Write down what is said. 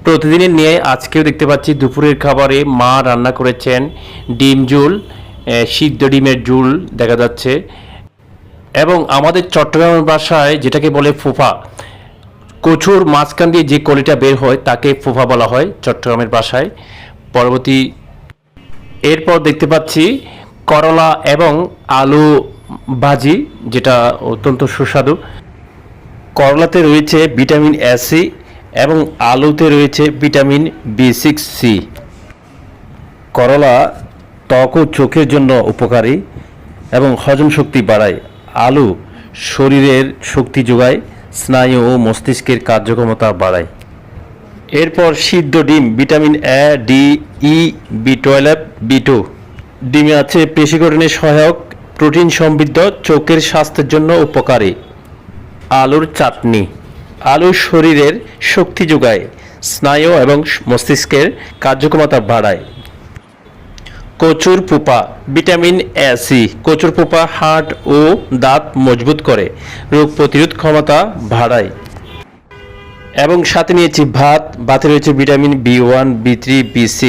প্রতিদিনের নিয়ে আজকেও দেখতে পাচ্ছি দুপুরের খাবারে মা রান্না করেছেন ডিম ঝোল, সিদ্ধ ডিমের ঝোল দেখা যাচ্ছে। এবং আমাদের চট্টগ্রামের ভাষায় যেটাকে বলে ফোফা, কচুর মাঝখান দিয়ে যে কলিটা বের হয় তাকে ফোফা বলা হয় চট্টগ্রামের ভাষায়। পরবর্তী এরপর দেখতে পাচ্ছি করলা এবং আলু ভাজি, যেটা অত্যন্ত সুস্বাদু। করলাতে রয়েছে ভিটামিন সি এবং আলুতে রয়েছে ভিটামিন B6C। করলা ত্বক ও চোখের জন্য উপকারী এবং হজম শক্তি বাড়ায়। আলু শরীরের শক্তি যোগায়, স্নায়ু ও মস্তিষ্কের কার্যক্ষমতা বাড়ায়। এরপর সিদ্ধ ডিম, vitamin A, D, E, B12, B2। ডিমে আছে পেশি গঠনে সহায়ক, প্রোটিন সমৃদ্ধ, চোখের স্বাস্থ্যের জন্য উপকারী। আলুর চাটনি, আলু শরীরের শক্তি যোগায়, স্নায়ু এবং মস্তিষ্কের কার্যক্ষমতা বাড়ায়। কচুর পোপা, ভিটামিন সি। কচুর পোপা হাড় ও দাঁত মজবুত করে, রোগ প্রতিরোধ ক্ষমতা বাড়ায়। এবং সাথে নিয়েছি ভাত, ভাতে রয়েছে ভিটামিন B1, B3, B6।